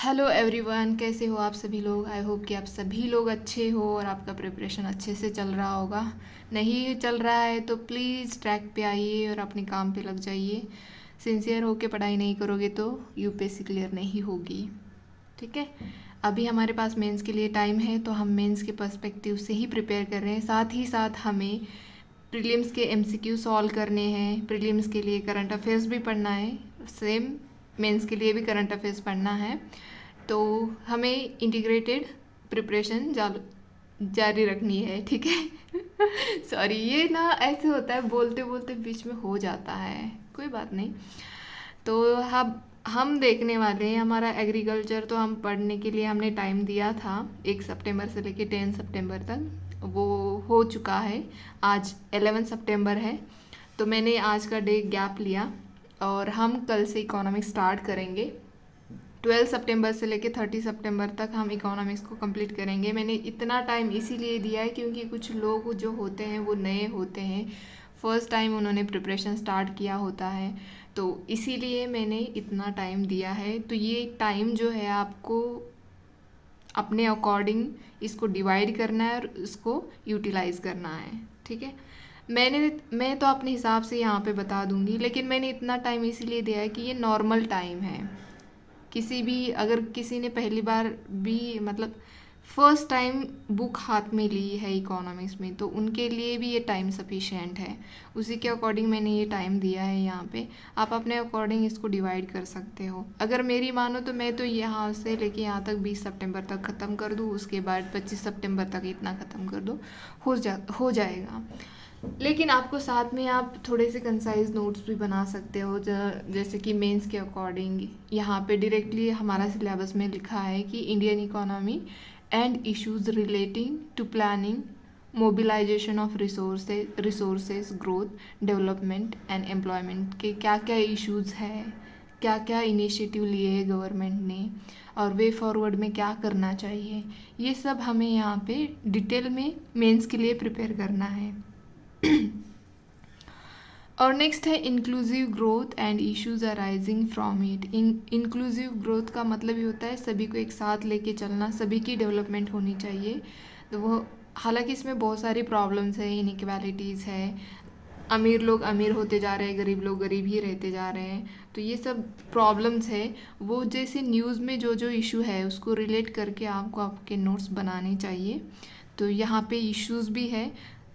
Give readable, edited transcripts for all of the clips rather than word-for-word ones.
Hello everyone, कैसे हो आप सभी लोग। आई होप कि आप सभी लोग अच्छे हो और आपका प्रिपरेशन अच्छे से चल रहा होगा। नहीं चल रहा है तो प्लीज़ ट्रैक पे आइए और अपने काम पे लग जाइए। सिंसियर होके पढ़ाई नहीं करोगे तो यूपीएससी क्लियर नहीं होगी। ठीक है। अभी हमारे पास मेंस के लिए टाइम है तो हम मेंस के पर्सपेक्टिव से ही प्रिपेयर कर रहे हैं। साथ ही साथ हमें प्रीलिम्स के एमसीक्यू सॉल्व करने हैं। प्रीलिम्स के लिए करंट अफेयर्स भी पढ़ना है। सेम मेंस के लिए भी करंट अफेयर्स पढ़ना है। तो हमें इंटीग्रेटेड प्रिपरेशन जारी रखनी है। ठीक है। सॉरी, ये ना ऐसे होता है, बोलते बोलते बीच में हो जाता है, कोई बात नहीं। तो हम देखने वाले हैं हमारा एग्रीकल्चर। तो हम पढ़ने के लिए हमने टाइम दिया था 1 सितंबर से लेके 10 सितंबर तक, वो हो चुका है। आज 11 सितंबर है तो मैंने आज का डे गैप लिया और हम कल से इकोनॉमिक्स स्टार्ट करेंगे। 12 सितंबर से लेके 30 सितंबर तक हम इकोनॉमिक्स को कंप्लीट करेंगे। मैंने इतना टाइम इसीलिए दिया है क्योंकि कुछ लोग जो होते हैं वो नए होते हैं, फर्स्ट टाइम उन्होंने प्रिपरेशन स्टार्ट किया होता है, तो इसीलिए मैंने इतना टाइम दिया है। तो ये टाइम जो है आपको अपने अकॉर्डिंग इसको डिवाइड करना है और इसको यूटिलाइज़ करना है। ठीक है। मैं तो अपने हिसाब से यहाँ पे बता दूँगी, लेकिन मैंने इतना टाइम इसीलिए दिया है कि ये नॉर्मल टाइम है। किसी भी, अगर किसी ने पहली बार भी मतलब फर्स्ट टाइम बुक हाथ में ली है इकोनॉमिक्स में, तो उनके लिए भी ये टाइम सफिशिएंट है। उसी के अकॉर्डिंग मैंने ये टाइम दिया है यहाँ पे। आप अपने अकॉर्डिंग इसको डिवाइड कर सकते हो। अगर मेरी मानो तो मैं तो यहाँ से लेके यहाँ तक 20 सितंबर तक ख़त्म कर दूँ, उसके बाद 25 सितंबर तक इतना ख़त्म कर दो, हो जाएगा। लेकिन आपको साथ में आप थोड़े से कंसाइज नोट्स भी बना सकते हो, जैसे कि मेंस के अकॉर्डिंग यहाँ पे डायरेक्टली हमारा सिलेबस में लिखा है कि Indian economy and issues relating to planning, mobilisation of resources, growth, development and employment के क्या क्या इश्यूज़ है, क्या क्या इनिशिएटिव लिए है गवर्नमेंट ने और वे फॉरवर्ड में क्या करना चाहिए, ये सब हमें यहाँ पे डिटेल में मेंस के लिए प्रिपेयर करना है। और नेक्स्ट है inclusive growth and issues arising from it. Inclusive growth का मतलब ये होता है सभी को एक साथ लेके चलना, सभी की डेवलपमेंट होनी चाहिए। तो वो, हालांकि इसमें बहुत सारी प्रॉब्लम्स है, इनइक्वालिटीज़ है, अमीर लोग अमीर होते जा रहे हैं, गरीब लोग गरीब ही रहते जा रहे हैं, तो ये सब प्रॉब्लम्स है। वो जैसे न्यूज़ में जो जो इशू है उसको रिलेट करके आपको आपके नोट्स बनाने चाहिए। तो यहाँ पे इश्यूज़ भी है,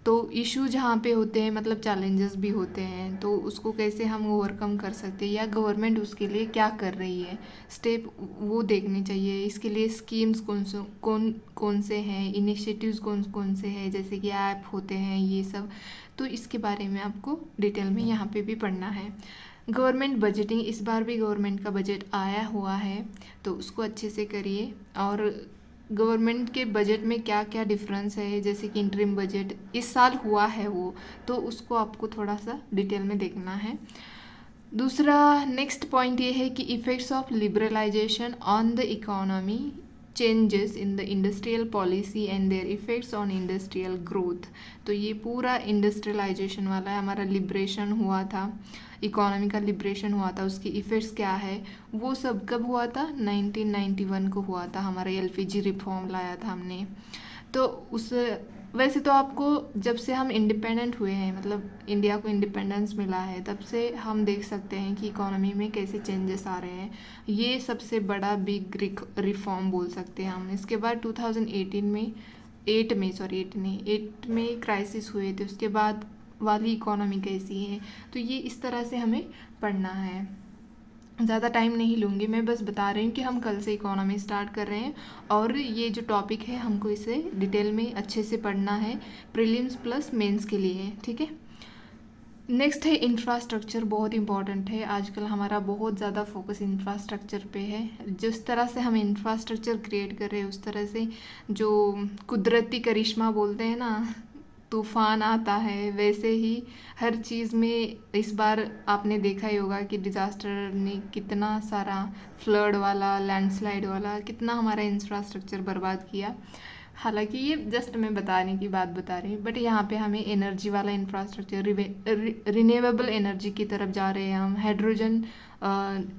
तो इशू जहाँ पे होते हैं मतलब चैलेंजेस भी होते हैं, तो उसको कैसे हम ओवरकम कर सकते हैं या गवर्नमेंट उसके लिए क्या कर रही है, स्टेप वो देखने चाहिए। इसके लिए स्कीम्स कौन से हैं, इनिशिएटिव्स कौन कौन से हैं, जैसे कि ऐप होते हैं ये सब, तो इसके बारे में आपको डिटेल में यहाँ पे भी पढ़ना है। गवर्नमेंट बजटिंग, इस बार भी गवर्नमेंट का बजट आया हुआ है तो उसको अच्छे से करिए। और गवर्नमेंट के बजट में क्या क्या डिफरेंस है, जैसे कि इंटरिम बजट इस साल हुआ है वो, तो उसको आपको थोड़ा सा डिटेल में देखना है। दूसरा नेक्स्ट पॉइंट ये है कि effects of liberalisation on the economy, changes in the industrial policy and their effects on industrial growth. तो ये पूरा इंडस्ट्रियलाइजेशन वाला है, हमारा लिब्रेशन हुआ था, इकोनॉमी का लिब्रेशन हुआ था, उसकी इफ़ेक्ट्स क्या है, वो सब कब हुआ था, 1991 को हुआ था। हमारा एलपीजी रिफॉर्म लाया था हमने। तो उस, वैसे तो आपको जब से हम इंडिपेंडेंट हुए हैं, मतलब इंडिया को इंडिपेंडेंस मिला है, तब से हम देख सकते हैं कि इकोनॉमी में कैसे चेंजेस आ रहे हैं। ये सबसे बड़ा बिग रिफॉर्म बोल सकते हैं हम। इसके बाद 2018 में 8 में क्राइसिस हुए थे, उसके बाद वाली इकोनॉमी कैसी है, तो ये इस तरह से हमें पढ़ना है। ज़्यादा टाइम नहीं लूँगी, मैं बस बता रही हूँ कि हम कल से इकोनॉमी स्टार्ट कर रहे हैं और ये जो टॉपिक है हमको इसे डिटेल में अच्छे से पढ़ना है, प्रीलिम्स प्लस मेंस के लिए। ठीक है। नेक्स्ट है इंफ्रास्ट्रक्चर, बहुत इंपॉर्टेंट है। आजकल हमारा बहुत ज़्यादा फोकस इंफ्रास्ट्रक्चर पे है। जिस तरह से हम इंफ्रास्ट्रक्चर क्रिएट कर रहे हैं उस तरह से जो कुदरती करिश्मा बोलते हैं ना, तूफान आता है, वैसे ही हर चीज़ में इस बार आपने देखा ही होगा कि डिज़ास्टर ने कितना सारा फ्लड वाला, लैंडस्लाइड वाला, कितना हमारा इंफ्रास्ट्रक्चर बर्बाद किया। हालांकि ये जस्ट मैं बताने की बात बता रही हूँ, बट यहाँ पे हमें एनर्जी वाला इंफ्रास्ट्रक्चर, रिन्यूएबल एनर्जी की तरफ जा रहे हैं हम, हाइड्रोजन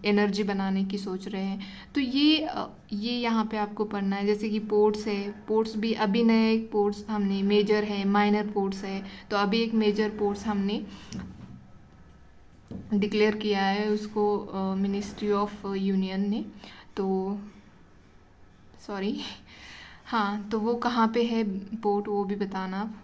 एनर्जी बनाने की सोच रहे हैं। तो ये यहाँ पे आपको पढ़ना है। जैसे कि पोर्ट्स है, पोर्ट्स भी अभी नए पोर्ट्स हमने, मेजर है, माइनर पोर्ट्स है, तो अभी एक मेजर पोर्ट्स हमने डिक्लेयर किया है उसको मिनिस्ट्री ऑफ यूनियन ने, तो सॉरी, हाँ, तो वो कहाँ पे है पोर्ट वो भी बताना आप।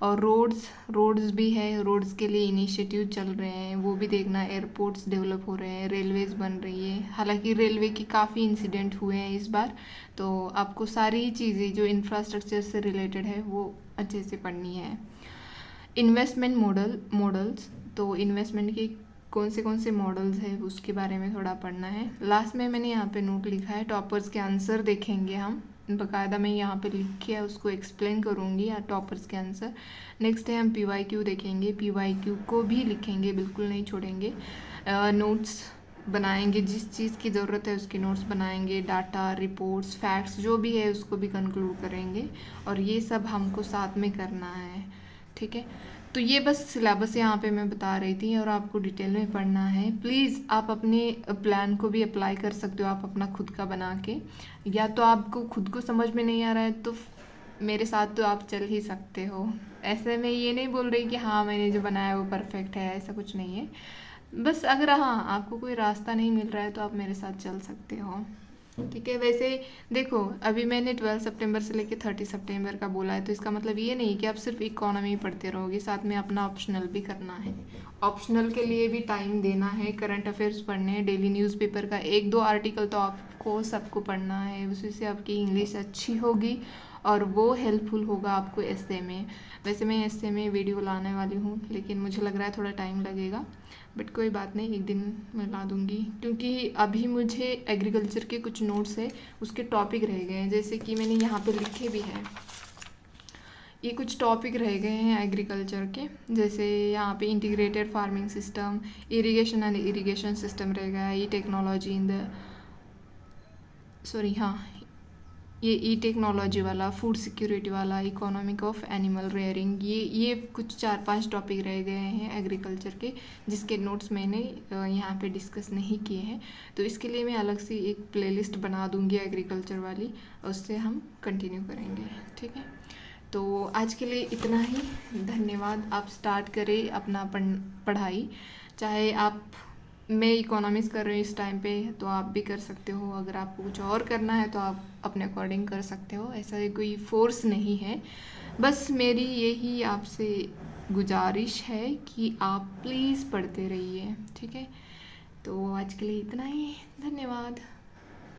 और रोड्स भी है, रोड्स के लिए इनिशिएटिव चल रहे हैं, वो भी देखना। एयरपोर्ट्स डेवलप हो रहे हैं, रेलवेज बन रही है। हालांकि रेलवे की काफ़ी इंसिडेंट हुए हैं इस बार, तो आपको सारी चीज़ें जो इंफ्रास्ट्रक्चर से रिलेटेड है वो अच्छे से पढ़नी है। इन्वेस्टमेंट मॉडल्स, तो इन्वेस्टमेंट के कौन से मॉडल्स है उसके बारे में थोड़ा पढ़ना है। लास्ट में मैंने यहाँ पे नोट लिखा है, टॉपर्स के आंसर देखेंगे हम, बाकायदा मैं यहाँ पे लिख के उसको एक्सप्लेन करूँगी या टॉपर्स के आंसर। नेक्स्ट है हम PYQ देखेंगे, PYQ को भी लिखेंगे, बिल्कुल नहीं छोड़ेंगे। नोट्स बनाएंगे, जिस चीज़ की ज़रूरत है उसके नोट्स बनाएंगे। डाटा, रिपोर्ट्स, फैक्ट्स जो भी है उसको भी कंक्लूड करेंगे, और ये सब हमको साथ में करना है, ठीक है। तो ये बस सिलेबस यहाँ पे मैं बता रही थी, और आपको डिटेल में पढ़ना है। प्लीज़ आप अपने प्लान को भी अप्लाई कर सकते हो, आप अपना खुद का बना के, या तो आपको खुद को समझ में नहीं आ रहा है तो मेरे साथ तो आप चल ही सकते हो। ऐसे में ये नहीं बोल रही कि हाँ मैंने जो बनाया वो परफेक्ट है, ऐसा कुछ नहीं है। बस अगर हाँ आपको कोई रास्ता नहीं मिल रहा है तो आप मेरे साथ चल सकते हो, ठीक है। वैसे देखो, अभी मैंने 12 सितंबर से लेकर 30 सितंबर का बोला है, तो इसका मतलब ये नहीं कि आप सिर्फ इकोनॉमी पढ़ते रहोगे, साथ में अपना ऑप्शनल भी करना है। ऑप्शनल के लिए भी टाइम देना है, करंट अफेयर्स पढ़ने हैं, डेली न्यूज़पेपर का 1-2 आर्टिकल तो आपको सबको पढ़ना है, उसी से आपकी इंग्लिश अच्छी होगी और वो हेल्पफुल होगा आपको एसए में। वैसे मैं एसए में वीडियो लाने वाली हूँ, लेकिन मुझे लग रहा है थोड़ा टाइम लगेगा, बट कोई बात नहीं, एक दिन मैं ला दूँगी। क्योंकि अभी मुझे एग्रीकल्चर के कुछ नोट्स है, उसके टॉपिक रह गए हैं, जैसे कि मैंने यहाँ पे लिखे भी हैं। ये कुछ टॉपिक रह गए हैं एग्रीकल्चर के, जैसे यहाँ पे integrated farming system, irrigation and irrigation system रह गया है, ई टेक्नोलॉजी इन द ये ई टेक्नोलॉजी वाला, फूड सिक्योरिटी वाला, इकोनॉमिक ऑफ एनिमल रेयरिंग, ये कुछ 4-5 टॉपिक रह गए हैं एग्रीकल्चर के, जिसके नोट्स मैंने यहाँ पे डिस्कस नहीं किए हैं। तो इसके लिए मैं अलग से एक प्लेलिस्ट बना दूँगी एग्रीकल्चर वाली, उससे हम कंटिन्यू करेंगे, ठीक है। तो आज के लिए इतना ही, धन्यवाद। आप स्टार्ट करें अपना पढ़ाई, चाहे आप, मैं इकोनॉमिक्स कर रही हूँ इस टाइम पे, तो आप भी कर सकते हो। अगर आपको कुछ और करना है तो आप अपने अकॉर्डिंग कर सकते हो, ऐसा कोई फोर्स नहीं है। बस मेरी यही आपसे गुजारिश है कि आप प्लीज़ पढ़ते रहिए, ठीक है। तो आज के लिए इतना ही, धन्यवाद।